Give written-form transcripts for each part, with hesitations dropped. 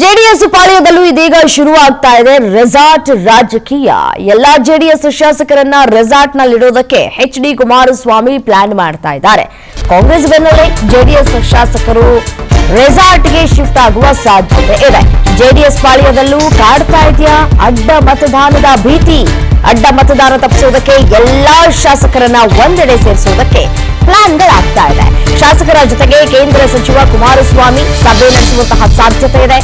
JDS ಪಾಳ್ಯದಲ್ಲೂ ಇದೀಗ ಶುರುವಾಗ್ತಾ ಇದೆ resort ರಾಜಕೀಯ. ಎಲ್ಲಾ ಜೆಡಿಎಸ್ ಶಾಸಕರನ್ನ ರೆಸಾರ್ಟ್ ನಲ್ಲಿಡೋದಕ್ಕೆ ಎಚ್.ಡಿ. ಕುಮಾರಸ್ವಾಮಿ ಪ್ಲಾನ್ ಮಾಡ್ತಾ ಇದ್ದಾರೆ. ಕಾಂಗ್ರೆಸ್ ಬೆನ್ನಲ್ಲೇ ಜೆಡಿಎಸ್ ಶಾಸಕರು ರೆಸಾರ್ಟ್ಗೆ ಶಿಫ್ಟ್ ಆಗುವ ಸಾಧ್ಯತೆ ಇದೆ. ಜೆಡಿಎಸ್ ಪಾಳ್ಯದಲ್ಲೂ ಕಾಡ್ತಾ ಇದೆಯಾ ಅಡ್ಡ ಮತದಾನದ ಭೀತಿ? ಅಡ್ಡ ಮತದಾನ ತಪ್ಪಿಸೋದಕ್ಕೆ ಎಲ್ಲಾ ಶಾಸಕರನ್ನ ಒಂದೆಡೆ ಸೇರಿಸೋದಕ್ಕೆ ಪ್ಲಾನ್ಗಳಾಗ್ತಾ ಇದೆ. ಶಾಸಕರ ಜೊತೆಗೆ ಕೇಂದ್ರ ಸಚಿವ ಕುಮಾರಸ್ವಾಮಿ ಸಭೆ ನಡೆಸುವಂತಹ ಸಾಧ್ಯತೆ ಇದೆ.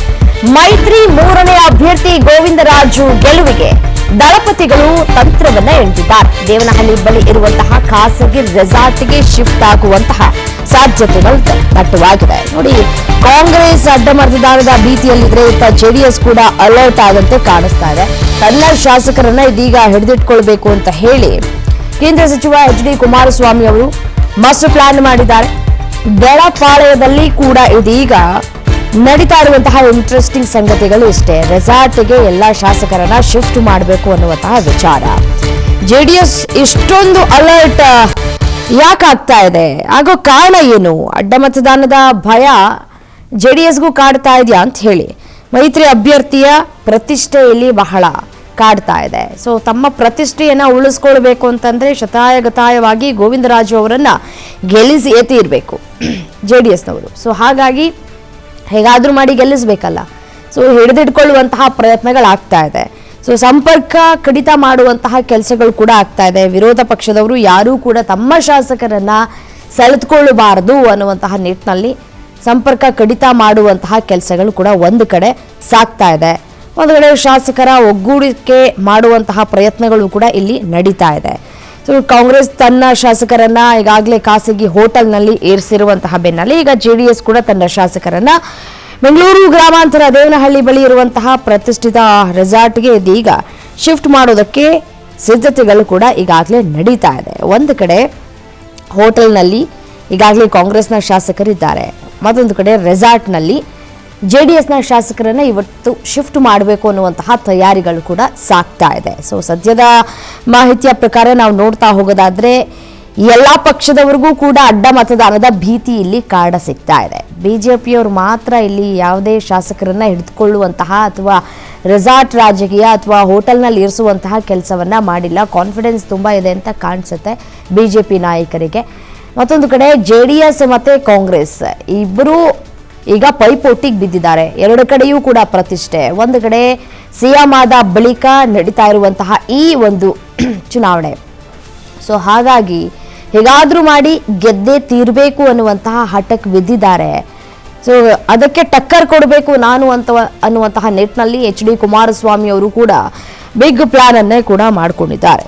ಮೈತ್ರಿ ಮೂರನೇ ಅಭ್ಯರ್ಥಿ ಗೋವಿಂದರಾಜು ಗೆಲುವಿಗೆ ದಳಪತಿಗಳು ತಂತ್ರವನ್ನ ಎಳೆದಿದ್ದಾರೆ. ದೇವನಹಳ್ಳಿ ಬಳಿ ಇರುವಂತಹ ಖಾಸಗಿ ರೆಸಾರ್ಟ್ಗೆ ಶಿಫ್ಟ್ ಆಗುವಂತಹ ಸಾಧ್ಯತೆಗಳು ದಟ್ಟವಾಗಿದೆ. ನೋಡಿ, ಕಾಂಗ್ರೆಸ್ ಅಡ್ಡ ಮತದಾನದ ಭೀತಿಯಲ್ಲಿದ್ರೆ ಇತ್ತ ಜೆಡಿಎಸ್ ಕೂಡ ಅಲರ್ಟ್ ಆದಂತೆ ಕಾಣಿಸ್ತಾ ಇದೆ. ತನ್ನ ಶಾಸಕರನ್ನ ಇದೀಗ ಹಿಡಿದಿಟ್ಕೊಳ್ಬೇಕು ಅಂತ ಹೇಳಿ ಕೇಂದ್ರ ಸಚಿವ ಎಚ್.ಡಿ. ಕುಮಾರಸ್ವಾಮಿ ಅವರು ಮಾಸ್ಟರ್ ಪ್ಲಾನ್ ಮಾಡಿದ್ದಾರೆ. ಬೆಳಪಾಳ್ಯದಲ್ಲಿ ಕೂಡ ಇದೀಗ ನಡೀತಾ ಇರುವಂತಹ ಇಂಟ್ರೆಸ್ಟಿಂಗ್ ಸಂಗತಿಗಳು ಇಷ್ಟೇ. ರೆಸಾರ್ಟ್ಗೆ ಎಲ್ಲಾ ಶಾಸಕರನ್ನ ಶಿಫ್ಟ್ ಮಾಡಬೇಕು ಅನ್ನುವಂತಹ ವಿಚಾರ. ಜೆಡಿಎಸ್ ಇಷ್ಟೊಂದು ಅಲರ್ಟ್ ಯಾಕಾಗ್ತಾ ಇದೆ? ಆಗೋ ಕಾರಣ ಏನು? ಅಡ್ಡ ಮತದಾನದ ಭಯ ಜೆಡಿಎಸ್ಗೂ ಕಾಡ್ತಾ ಇದೆಯಾ ಅಂತ ಹೇಳಿ ಮೈತ್ರಿ ಅಭ್ಯರ್ಥಿಯ ಪ್ರತಿಷ್ಠೆಯಲ್ಲಿ ಬಹಳ ಕಾಡ್ತಾ ಇದೆ. ಸೊ ತಮ್ಮ ಪ್ರತಿಷ್ಠೆಯನ್ನ ಉಳಿಸ್ಕೊಳ್ಬೇಕು ಅಂತಂದ್ರೆ ಶತಾಯಗತಾಯವಾಗಿ ಗೋವಿಂದರಾಜು ಅವರನ್ನ ಗೆಲ್ಲಿಸಿ ಇರಬೇಕು ಜೆಡಿಎಸ್ನವರು. ಸೊ ಹಾಗಾಗಿ ಹೇಗಾದ್ರೂ ಮಾಡಿ ಗೆಲ್ಲಿಸ್ಬೇಕಲ್ಲ. ಸೊ ಹಿಡಿದಿಟ್ಕೊಳ್ಳುವಂತಹ ಪ್ರಯತ್ನಗಳಾಗ್ತಾ ಇದೆ. ಸೊ ಸಂಪರ್ಕ ಕಡಿತ ಮಾಡುವಂತಹ ಕೆಲಸಗಳು ಕೂಡ ಆಗ್ತಾ ಇದೆ. ವಿರೋಧ ಪಕ್ಷದವರು ಯಾರೂ ಕೂಡ ತಮ್ಮ ಶಾಸಕರನ್ನ ಸೆಳೆದುಕೊಳ್ಳಬಾರದು ಅನ್ನುವಂತಹ ನಿಟ್ಟಿನಲ್ಲಿ ಸಂಪರ್ಕ ಕಡಿತ ಮಾಡುವಂತಹ ಕೆಲಸಗಳು ಕೂಡ ಒಂದು ಕಡೆ ಸಾಗ್ತಾ ಇದೆ. ಒಂದು ಕಡೆ ಶಾಸಕರ ಒಗ್ಗೂಡಿಕೆ ಮಾಡುವಂತಹ ಪ್ರಯತ್ನಗಳು ಕೂಡ ಇಲ್ಲಿ ನಡೀತಾ ಇದೆ. ಸೊ ಕಾಂಗ್ರೆಸ್ ತನ್ನ ಶಾಸಕರನ್ನ ಈಗಾಗಲೇ ಖಾಸಗಿ ಹೋಟೆಲ್ನಲ್ಲಿ ಏರಿಸಿರುವಂತಹ ಬೆನ್ನಲ್ಲೇ ಈಗ ಜೆಡಿಎಸ್ ಕೂಡ ತನ್ನ ಶಾಸಕರನ್ನ ಬೆಂಗಳೂರು ಗ್ರಾಮಾಂತರ ದೇವನಹಳ್ಳಿ ಬಳಿ ಇರುವಂತಹ ಪ್ರತಿಷ್ಠಿತ ರೆಸಾರ್ಟ್ಗೆ ಇದೀಗ ಶಿಫ್ಟ್ ಮಾಡೋದಕ್ಕೆ ಸಿದ್ಧತೆಗಳು ಕೂಡ ಈಗಾಗಲೇ ನಡೀತಾ ಇದೆ. ಒಂದು ಕಡೆ ಹೋಟೆಲ್ನಲ್ಲಿ ಈಗಾಗಲೇ ಕಾಂಗ್ರೆಸ್ನ ಶಾಸಕರಿದ್ದಾರೆ, ಮತ್ತೊಂದು ಕಡೆ ರೆಸಾರ್ಟ್ನಲ್ಲಿ ಜೆಡಿಎಸ್ನ ಶಾಸಕರನ್ನ ಇವತ್ತು ಶಿಫ್ಟ್ ಮಾಡಬೇಕು ಅನ್ನುವಂತಹ ತಯಾರಿಗಳು ಕೂಡ ಸಾಗ್ತಾ ಇದೆ. ಸೊ ಸದ್ಯದ ಮಾಹಿತಿಯ ಪ್ರಕಾರ ನಾವು ನೋಡ್ತಾ ಹೋಗೋದಾದ್ರೆ ಎಲ್ಲಾ ಪಕ್ಷದವರಿಗೂ ಕೂಡ ಅಡ್ಡ ಮತದಾನದ ಭೀತಿ ಇಲ್ಲಿ ಕಾಡ ಸಿಗ್ತಾ ಇದೆ. ಬಿಜೆಪಿಯವರು ಮಾತ್ರ ಇಲ್ಲಿ ಯಾವುದೇ ಶಾಸಕರನ್ನ ಹಿಡಿದುಕೊಳ್ಳುವಂತಹ ಅಥವಾ ರೆಸಾರ್ಟ್ ರಾಜಕೀಯ ಅಥವಾ ಹೋಟೆಲ್ನಲ್ಲಿ ಇರಿಸುವಂತಹ ಕೆಲಸವನ್ನ ಮಾಡಿಲ್ಲ. ಕಾನ್ಫಿಡೆನ್ಸ್ ತುಂಬಾ ಇದೆ ಅಂತ ಕಾಣಿಸುತ್ತೆ ಬಿಜೆಪಿ ನಾಯಕರಿಗೆ. ಮತ್ತೊಂದು ಕಡೆ ಜೆಡಿಎಸ್ ಮತ್ತೆ ಕಾಂಗ್ರೆಸ್ ಇಬ್ಬರು ಈಗ ಪೈಪೋಟಿಗೆ ಬಿದ್ದಿದ್ದಾರೆ. ಎರಡು ಕಡೆಯೂ ಕೂಡ ಪ್ರತಿಷ್ಠೆ. ಒಂದು ಕಡೆ ಸಿಎಂ ಆದ ಬಳಿಕ ನಡೀತಾ ಇರುವಂತಹ ಈ ಒಂದು ಚುನಾವಣೆ. ಸೊ ಹಾಗಾಗಿ ಹೇಗಾದ್ರೂ ಮಾಡಿ ಗೆದ್ದೇ ತೀರಬೇಕು ಅನ್ನುವಂತಹ ಹಠಕ್ಕೆ ಬಿದ್ದಿದ್ದಾರೆ. ಸೊ ಅದಕ್ಕೆ ಟಕ್ಕರ್ ಕೊಡಬೇಕು ನಾನು ಅನ್ನುವಂತಹ ನಿಟ್ಟಿನಲ್ಲಿ ಎಚ್.ಡಿ. ಕುಮಾರಸ್ವಾಮಿ ಅವರು ಕೂಡ ಬಿಗ್ ಪ್ಲಾನ್ ಅನ್ನೇ ಕೂಡ ಮಾಡಿಕೊಂಡಿದ್ದಾರೆ.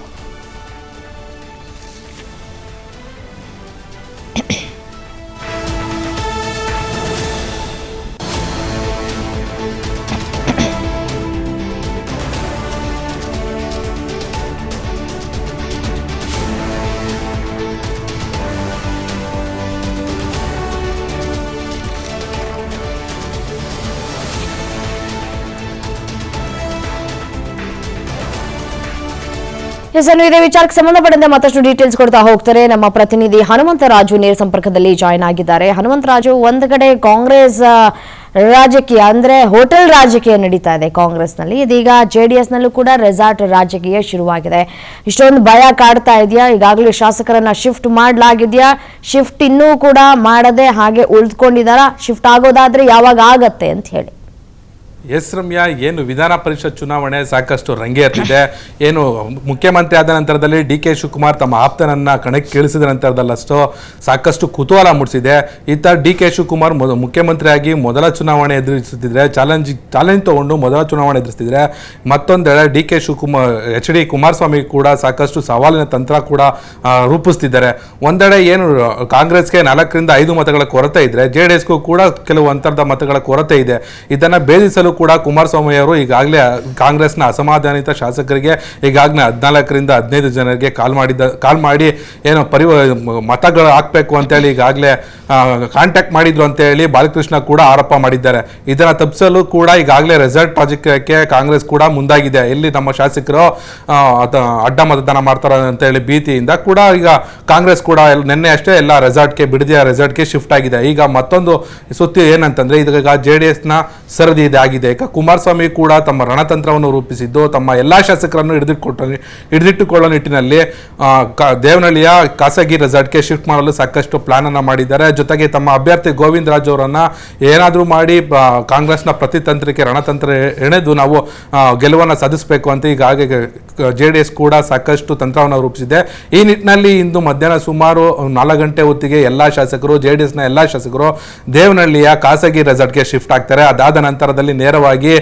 ಇದೇ ವಿಚಾರಕ್ಕೆ ಸಂಬಂಧಪಟ್ಟಂತೆ ಮತ್ತಷ್ಟು ಡೀಟೇಲ್ಸ್ ಕೊಡ್ತಾ ಹೋಗ್ತಾರೆ ನಮ್ಮ ಪ್ರತಿನಿಧಿ ಹನುಮಂತರಾಜು ನೇರ ಸಂಪರ್ಕದಲ್ಲಿ ಜಾಯ್ನ್ ಆಗಿದ್ದಾರೆ. ಹನುಮಂತರಾಜು, ಒಂದು ಕಡೆ ಕಾಂಗ್ರೆಸ್ ರಾಜಕೀಯ ಅಂದ್ರೆ ಹೋಟೆಲ್ ರಾಜಕೀಯ ನಡೀತಾ ಇದೆ ಕಾಂಗ್ರೆಸ್ನಲ್ಲಿ, ಇದೀಗ ಜೆಡಿಎಸ್ನಲ್ಲೂ ಕೂಡ ರೆಸಾರ್ಟ್ ರಾಜಕೀಯ ಶುರುವಾಗಿದೆ. ಇಷ್ಟೊಂದು ಭಯ ಕಾಡ್ತಾ ಇದೆಯಾ? ಈಗಾಗಲೇ ಶಾಸಕರನ್ನ ಶಿಫ್ಟ್ ಮಾಡಲಾಗಿದೆಯಾ? ಶಿಫ್ಟ್ ಇನ್ನೂ ಕೂಡ ಮಾಡದೆ ಹಾಗೆ ಉಳಿದುಕೊಂಡಿದ್ದಾರಾ? ಶಿಫ್ಟ್ ಆಗೋದಾದ್ರೆ ಯಾವಾಗ ಆಗತ್ತೆ ಅಂತ ಹೇಳಿ. ಎಸ್ ರಮ್ಯಾ, ಏನು ವಿಧಾನ ಪರಿಷತ್ ಚುನಾವಣೆ ಸಾಕಷ್ಟು ರಂಗೇರ್ತಿದೆ. ಏನು ಮುಖ್ಯಮಂತ್ರಿ ಆದ ನಂತರದಲ್ಲಿ ಡಿ.ಕೆ. ಶಿವಕುಮಾರ್ ತಮ್ಮ ಆಪ್ತನನ್ನ ಕಣಕ್ಕೆ ಇಳಿಸಿದ ನಂತರದಲ್ಲಷ್ಟು ಸಾಕಷ್ಟು ಕುತೂಹಲ ಮೂಡಿಸಿದೆ. ಇತ್ತ ಡಿ.ಕೆ. ಶಿವಕುಮಾರ್ ಮುಖ್ಯಮಂತ್ರಿಯಾಗಿ ಮೊದಲ ಚುನಾವಣೆ ಎದುರಿಸುತ್ತಿದ್ರೆ, ಚಾಲೆಂಜ್ ತಗೊಂಡು ಮೊದಲ ಚುನಾವಣೆ ಎದುರಿಸ್ತಿದ್ರೆ, ಮತ್ತೊಂದೆಡೆ ಡಿ.ಕೆ. ಶಿವಕುಮಾರ್ ಎಚ್.ಡಿ. ಕುಮಾರಸ್ವಾಮಿ ಕೂಡ ಸಾಕಷ್ಟು ಸವಾಲಿನ ತಂತ್ರ ಕೂಡ ರೂಪಿಸ್ತಿದ್ದಾರೆ. ಒಂದೆಡೆ ಏನು ಕಾಂಗ್ರೆಸ್ಗೆ 4 ರಿಂದ 5 ಮತಗಳ ಕೊರತೆ ಇದ್ರೆ, ಜೆಡಿಎಸ್ಗೂ ಕೂಡ ಕೆಲವು ಅಂತರದ ಮತಗಳ ಕೊರತೆ ಇದೆ. ಇದನ್ನ ಭೇದಿಸಲು ಕೂಡ ಕುಮಾರಸ್ವಾಮಿ ಅವರು ಈಗಾಗಲೇ ಕಾಂಗ್ರೆಸ್ನ ಅಸಮಾಧಾನಿತ ಶಾಸಕರಿಗೆ ಈಗಾಗಲೇ 14ರಿಂದ 15 ಜನರಿಗೆ ಕಾಲ್ ಮಾಡಿ ಏನೋ ಮತಗಳು ಹಾಕ್ಬೇಕು ಅಂತೇಳಿ ಈಗಾಗಲೇ ಕಾಂಟ್ಯಾಕ್ಟ್ ಮಾಡಿದ್ರು ಅಂತ ಹೇಳಿ ಬಾಲಕೃಷ್ಣ ಕೂಡ ಆರೋಪ ಮಾಡಿದ್ದಾರೆ. ಇದನ್ನ ತಪ್ಪಿಸಲು ಕೂಡ ಈಗಾಗಲೇ ರೆಸಾರ್ಟ್ ಪ್ರಾಜೆಕ್ಟ್ಗೆ ಕಾಂಗ್ರೆಸ್ ಕೂಡ ಮುಂದಾಗಿದೆ. ಎಲ್ಲಿ ನಮ್ಮ ಶಾಸಕರು ಅಡ್ಡ ಮತದಾನ ಮಾಡ್ತಾರೆ ಅಂತ ಹೇಳಿ ಭೀತಿಯಿಂದ ಕೂಡ ಈಗ ಕಾಂಗ್ರೆಸ್ ಕೂಡ ನಿನ್ನೆ ಅಷ್ಟೇ ಎಲ್ಲ ಬಿಡದಿಯ ರೆಸಾರ್ಟ್ಗೆ ಶಿಫ್ಟ್ ಆಗಿದೆ. ಈಗ ಮತ್ತೊಂದು ಸುದ್ದಿ ಏನಂತಂದ್ರೆ ಈಗ JDS-ನ ಸರದಿ ಇದಾಗಿದೆ. ಈಗ ಕುಮಾರಸ್ವಾಮಿ ಕೂಡ ತಮ್ಮ ರಣತಂತ್ರವನ್ನು ರೂಪಿಸಿದ್ದು ತಮ್ಮ ಎಲ್ಲಾ ಶಾಸಕರನ್ನು ಹಿಡಿದಿಟ್ಟುಕೊಳ್ಳೋ ನಿಟ್ಟಿನಲ್ಲಿ ದೇವನಹಳ್ಳಿಯ ಖಾಸಗಿ ರೆಸಾರ್ಟ್ಗೆ ಶಿಫ್ಟ್ ಮಾಡಲು ಸಾಕಷ್ಟು ಪ್ಲಾನ್ ಅನ್ನ ಮಾಡಿದ್ದಾರೆ. ಜೊತೆಗೆ ತಮ್ಮ ಅಭ್ಯರ್ಥಿ ಗೋವಿಂದ ರಾಜ್ ಅವರನ್ನ ಏನಾದ್ರೂ ಮಾಡಿ ಕಾಂಗ್ರೆಸ್ನ ಪ್ರತಿತಂತ್ರಕ್ಕೆ ರಣತಂತ್ರ ಎಣೆದು ನಾವು ಗೆಲುವನ್ನು ಸಾಧಿಸಬೇಕು ಅಂತ ಈಗಾಗಲೇ JDS ಕೂಡ ಸಾಕಷ್ಟು ತಂತ್ರವನ್ನು ರೂಪಿಸಿದೆ. ಈ ನಿಟ್ಟಿನಲ್ಲಿ ಇಂದು ಮಧ್ಯಾಹ್ನ ಸುಮಾರು 4 ಗಂಟೆ ಹೊತ್ತಿಗೆ ಎಲ್ಲಾ ಶಾಸಕರು JDS-ನ ಎಲ್ಲಾ ಶಾಸಕರು ದೇವನಹಳ್ಳಿಯ ಖಾಸಗಿ ರೆಸಾರ್ಟ್ಗೆ ಶಿಫ್ಟ್ ಆಗ್ತಾರೆ. ಅದಾದ ನಂತರದಲ್ಲಿ ನೇರವಾಗಿ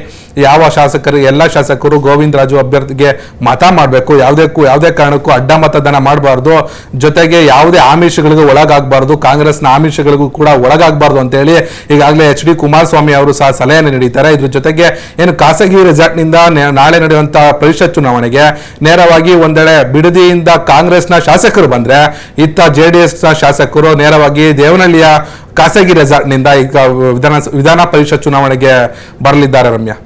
ಎಲ್ಲಾ ಶಾಸಕರು ಗೋವಿಂದ ರಾಜು ಅಭ್ಯರ್ಥಿಗೆ ಮತ ಮಾಡಬೇಕು. ಯಾವುದೇ ಕಾರಣಕ್ಕೂ ಅಡ್ಡ ಮತದಾನ ಮಾಡಬಾರ್ದು. ಜೊತೆಗೆ ಯಾವುದೇ ಆಮಿಷಗಳಿಗೂ ಒಳಗಾಗಬಾರ್ದು, ಕಾಂಗ್ರೆಸ್ನ ಆಮಿಷಗಳಿಗೂ ಕೂಡ ಒಳಗಾಗಬಾರ್ದು ಅಂತ ಹೇಳಿ ಈಗಾಗಲೇ HD ಕುಮಾರಸ್ವಾಮಿ ಅವರು ಸಹ ಸಲಹೆಯನ್ನು ನೀಡಿದ್ದಾರೆ. ಇದ್ರ ಜೊತೆಗೆ ಏನು ಖಾಸಗಿ ರೆಸಾರ್ಟ್ನಿಂದ ನಾಳೆ ನಡೆಯುವಂತಹ ಪರಿಷತ್ ಚುನಾವಣೆಗೆ ನೇರವಾಗಿ ಒಂದೆಡೆ ಬಿಡದಿಯಿಂದ ಕಾಂಗ್ರೆಸ್ನ ಶಾಸಕರು ಬಂದ್ರೆ ಇತ್ತ JDS-ನ ಶಾಸಕರು ನೇರವಾಗಿ ದೇವನಹಳ್ಳಿಯ ಖಾಸಗಿ ರೆಸಾರ್ಟ್ನಿಂದ ಈಗ ವಿಧಾನ ಪರಿಷತ್ ಚುನಾವಣೆಗೆ ಬರಲಿದ್ದಾರೆ. ರಮ್ಯಾ.